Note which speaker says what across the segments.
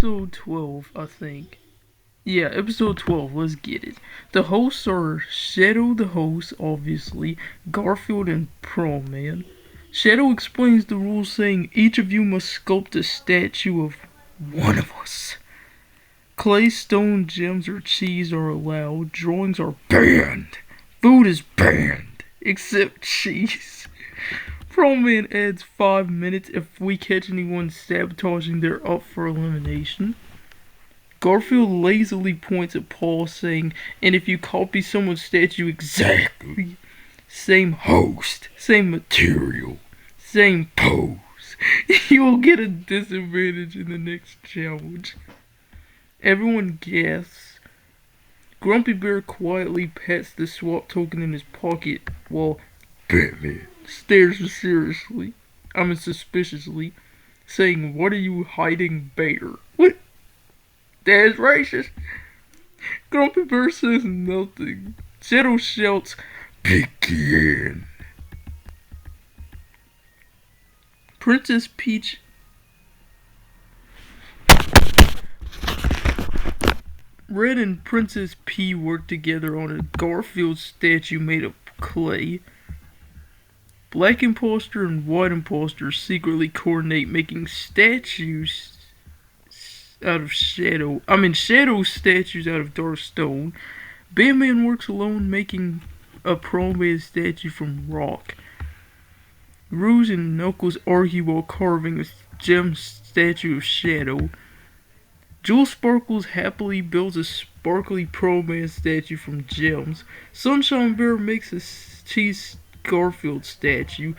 Speaker 1: episode 12, I think. Yeah, episode 12, let's get it. The hosts are Shadow the host, obviously, Garfield and Prom Man. Shadow explains the rules saying each of you must sculpt a statue of one of us. Clay, stone, gems, or cheese are allowed. Drawings are banned. Food is banned, except cheese. Prom Man adds 5 minutes if we catch anyone sabotaging, they're up for elimination. Garfield lazily points at Paul, saying, and if you copy someone's statue exactly, same host, same material, same pose, you will get a disadvantage in the next challenge. Everyone gasps. Grumpy Bear quietly pats the swap token in his pocket while Batman stares suspiciously, saying, what are you hiding, Bear? What? That's racist. Grumpy Bear says nothing. Shadow shouts, begin. Princess Peach Red and Princess P work together on a Garfield statue made of clay. Black Imposter and White Imposter secretly coordinate making statues out of Shadow statues out of dark stone. Batman works alone making a Prom Man statue from rock. Rouge and Knuckles argue while carving a gem statue of Shadow. Jewel Sparkles happily builds a sparkly Prom Man statue from gems. Sunshine Bear makes a cheese Garfield statue.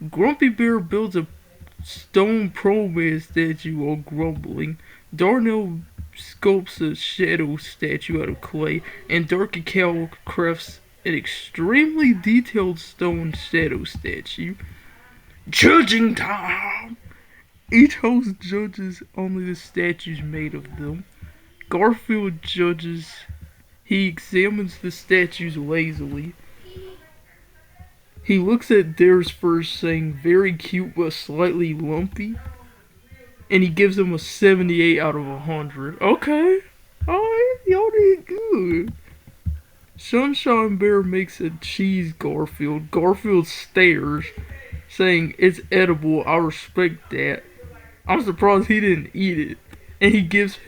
Speaker 1: Grumpy Bear builds a stone Prom Man statue while grumbling. Darnell sculpts a Shadow statue out of clay, and Darky Cow crafts an extremely detailed stone Shadow statue. Judging time! Each host judges only the statues made of them. Garfield judges. He examines the statues lazily. He looks at theirs first, saying, very cute but slightly lumpy. And he gives them a 78 out of 100. Okay. Alright, y'all did good. Sunshine Bear makes a cheese Garfield. Garfield stares, saying, it's edible, I respect that. I'm surprised he didn't eat it. And he gives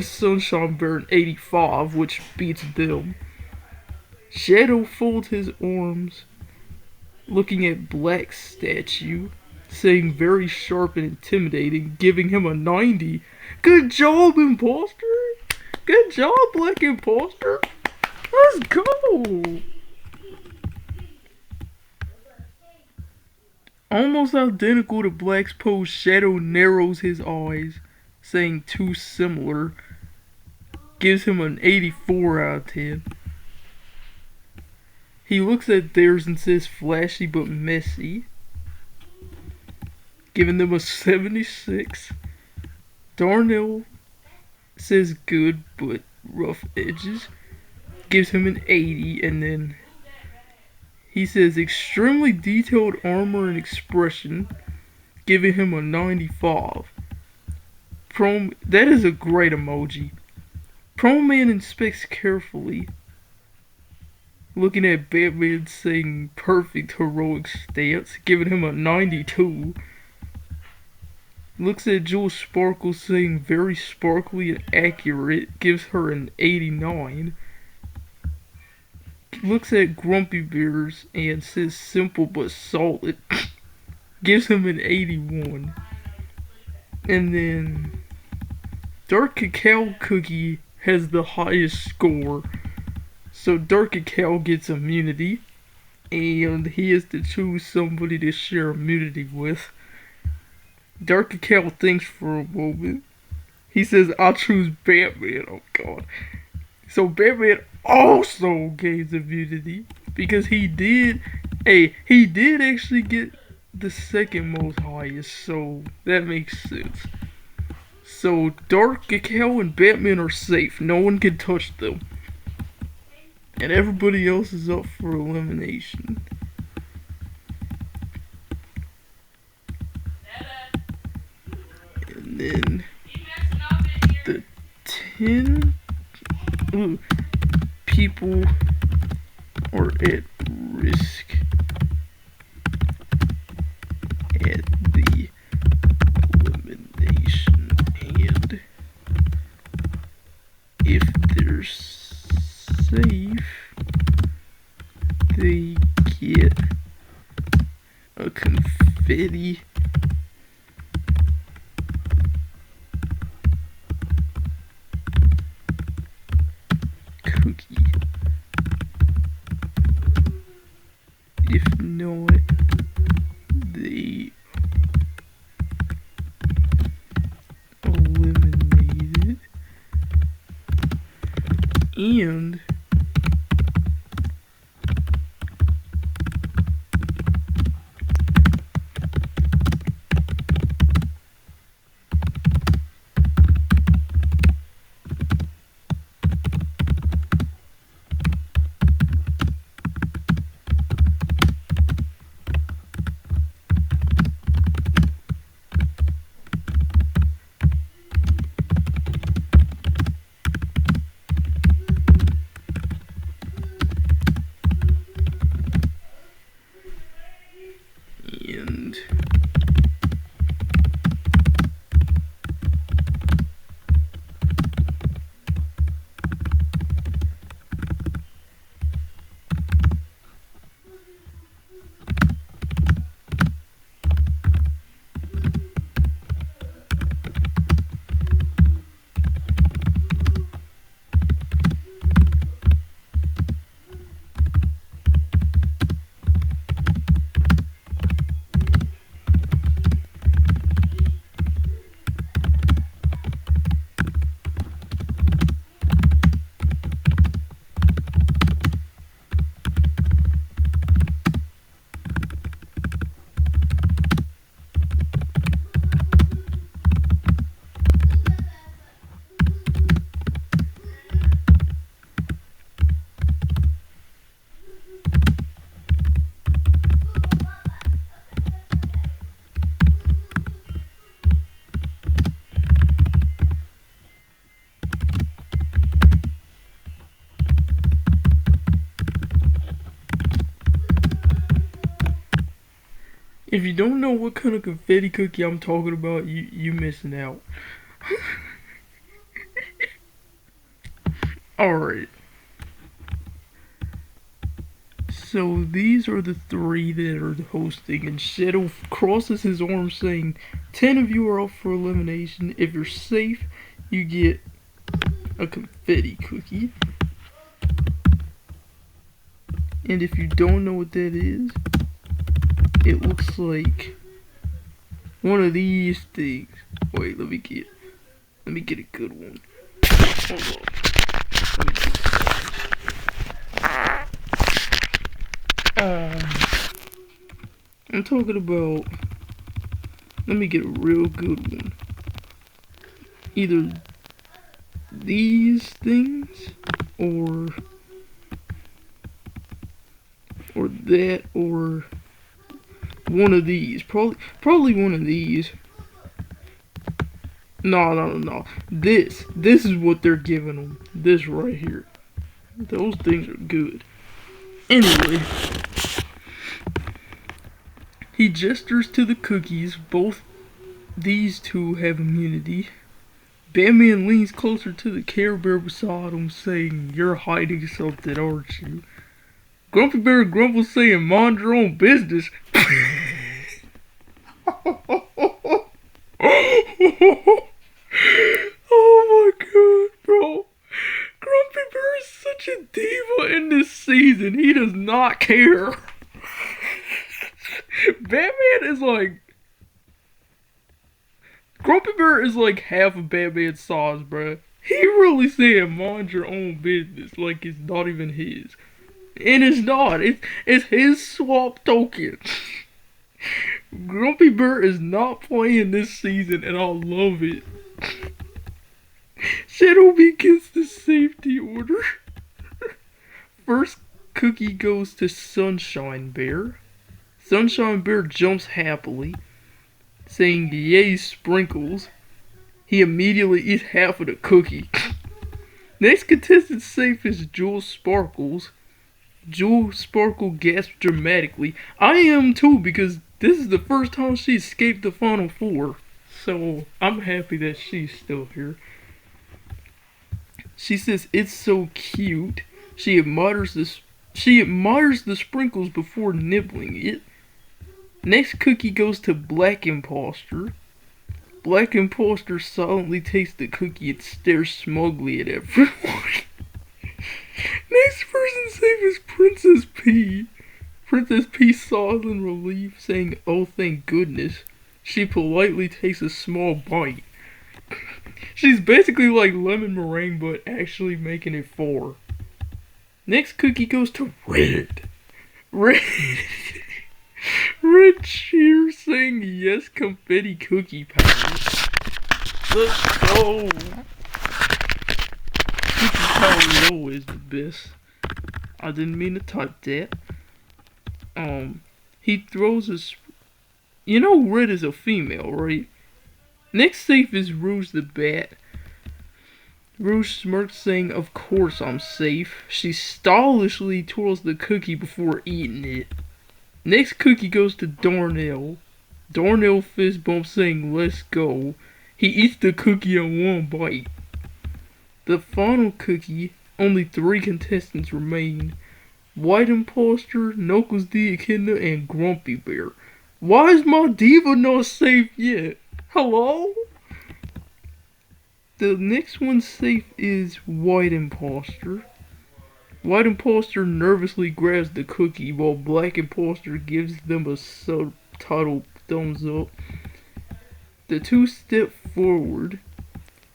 Speaker 1: Sunshine Bear an 85, which beats them. Shadow folds his arms, looking at Black's statue, saying very sharp and intimidating, giving him a 90. Good job, Imposter! Good job, Black Imposter! Let's go! Almost identical to Black's pose, Shadow narrows his eyes, saying too similar, gives him an 84 out of 10. He looks at theirs and says flashy but messy, giving them a 76. Darnell says good but rough edges, gives him an 80, and then he says extremely detailed armor and expression, giving him a 95. That is a great emoji. Prom Man inspects carefully, looking at Batman, saying perfect heroic stance, giving him a 92. Looks at Jewel Sparkles, saying very sparkly and accurate, gives her an 89. Looks at Grumpy Bears and says simple but solid, gives him an 81. And then Dark Cacao Cookie has the highest score, so Dark Cacao gets immunity, and he has to choose somebody to share immunity with. Dark Cacao thinks for a moment. He says, I'll choose Batman. Oh god. So Batman also gains immunity, because he did actually get the second most highest, so that makes sense. So Dark Cacao and Batman are safe. No one can touch them. And everybody else is up for elimination. And then the 10 people are at risk at the elimination, and if they're safe, they get a confetti cookie. If not, they eliminated, and if you don't know what kind of confetti cookie I'm talking about, you missing out. Alright. So these are the 3 that are hosting, and Shadow crosses his arms saying, 10 of you are up for elimination. If you're safe, you get a confetti cookie. And if you don't know what that is, it looks like one of these things. Wait, let me get a good one. Hold on. I'm talking about, let me get a real good one. Either these things or that, or one of these. Probably one of these. No. This is what they're giving them. This right here. Those things are good. Anyway, he gestures to the cookies. Both these two have immunity. Batman leans closer to the Care Bear beside him, saying, "You're hiding something, aren't you?" Grumpy Bear grumbles, saying, "Mind your own business." Oh my god, bro. Grumpy Bear is such a diva in this season. He does not care. Batman is like... Grumpy Bear is like half of Batman's size, bro. He really saying mind your own business like it's not even his. And it's not. It's his swap token. Grumpy Bear is not playing this season, and I love it. Shadow begins the safety order. First cookie goes to Sunshine Bear. Sunshine Bear jumps happily, saying, "Yay, sprinkles." He immediately eats half of the cookie. Next contestant safe is Jewel Sparkles. Jewel Sparkle gasps dramatically. I am too, because this is the first time she escaped the final four. So I'm happy that she's still here. She says it's so cute. She admires the sprinkles before nibbling it. Next cookie goes to Black Imposter. Black Imposter silently takes the cookie and stares smugly at everyone. Next person safe is Princess P. Princess P sighs in relief, saying, "Oh, thank goodness." She politely takes a small bite. She's basically like lemon meringue, but actually making it 4. Next cookie goes to Red. Red cheers, saying, "Yes, confetti cookie powder." Let's go. Cookie powder is always the best. I didn't mean to type that. He throws a... You know Red is a female, right? Next safe is Rouge the Bat. Rouge smirks, saying, "Of course I'm safe." She stylishly twirls the cookie before eating it. Next cookie goes to Darnell. Darnell fist bumps, saying, "Let's go." He eats the cookie in one bite. The final cookie, only 3 contestants remain. White Imposter, Knuckles the Echidna, and Grumpy Bear. Why is my diva not safe yet? Hello? The next one safe is White Imposter. White Imposter nervously grabs the cookie while Black Imposter gives them a subtitle thumbs up. The 2 step forward.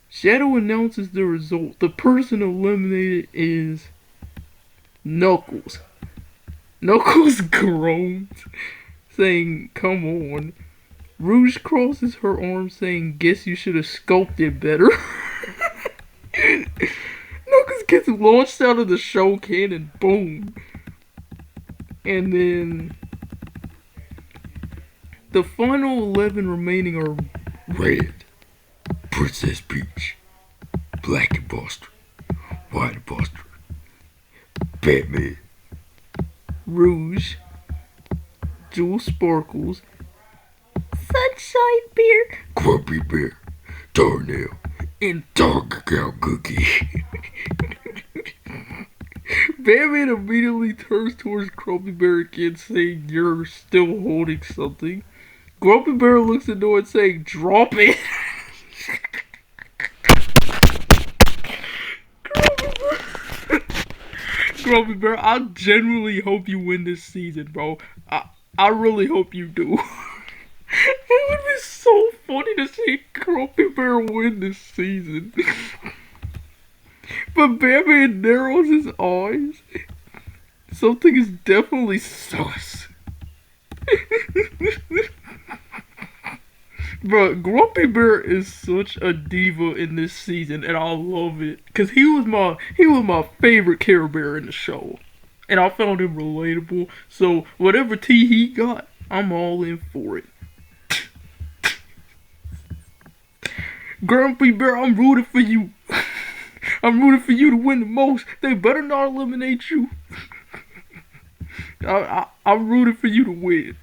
Speaker 1: Shadow announces the result. The person eliminated is Knuckles. Knuckles groans, saying, "Come on." Rouge crosses her arms, saying, "Guess you should have scoped it better." Knuckles gets launched out of the show cannon. Boom. And then the final 11 remaining are Red, Princess Peach, Black Imposter, White Imposter, Batman, Rouge, Jewel Sparkles, Sunshine Bear, Grumpy Bear, Darnell, and Dog Cow Cookie. Batman immediately turns towards Grumpy Bear again, saying, "You're still holding something." Grumpy Bear looks annoyed, saying, "Drop it." Grumpy Bear, I genuinely hope you win this season, bro. I really hope you do. It would be so funny to see Grumpy Bear win this season. But Batman narrows his eyes. Something is definitely sus. Bro, Grumpy Bear is such a diva in this season, and I love it. Cause he was my favorite Care Bear in the show. And I found him relatable. So whatever tea he got, I'm all in for it. Grumpy Bear, I'm rooting for you. I'm rooting for you to win the most. They better not eliminate you. I'm rooting for you to win.